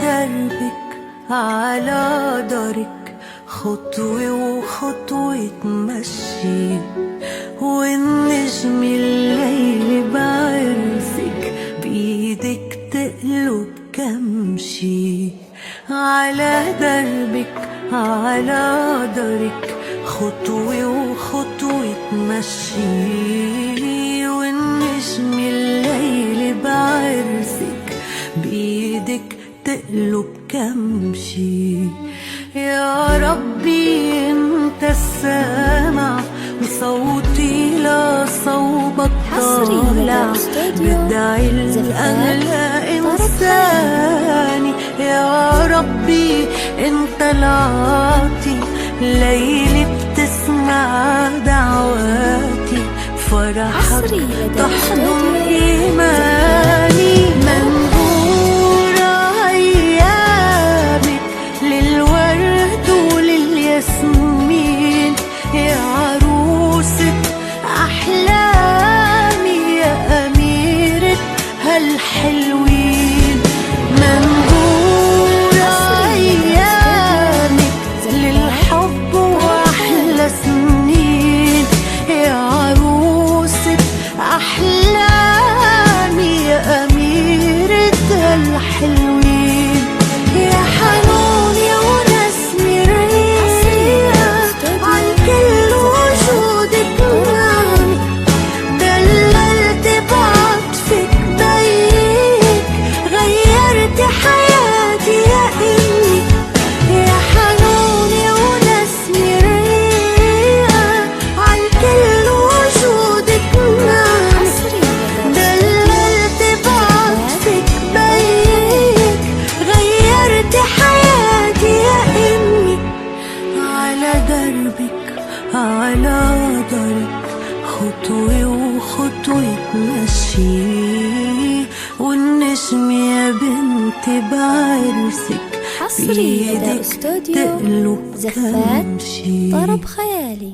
دربك على دارك خطوة وخطوة تمشي، والنجم الليل بعرسك بإيدك تقلب كمشي. على دربك على دارك خطوة وخطوة تمشي، والنجم الليل بعرسك بإيدك تقلب كمشي. يا ربي انت السامع وصوتي لصوبك طالع، بدعي الأغلى إنساني. يا ربي انت العاطي، ليلي بتسمع دعواتي، فرحك تحضن إيماني. منبورة أيامك للورد وللياسمين، يا عروسة أحلامي يا أميرة هالحلوين. منبورة أيامك للحب وأحلى سنين، يا عروسة أحلامي يا أميرة هالحلوين. يا حنون يا ونسمة رقيقة عالكل وجودك معي، دللت بعطفك بيك غيرت حياتي يا إمي. يا حنون يا ونسمة رقيقة عالكل وجودك معي، دللت بعطفك بيك غيرت حياتي يا إمي. على دربك على دارك خطوة وخطوة تمشي، والنجم يا بنتي بعرسك حصري لدى استوديو تقلب زفات كمشي. طرب خيالي.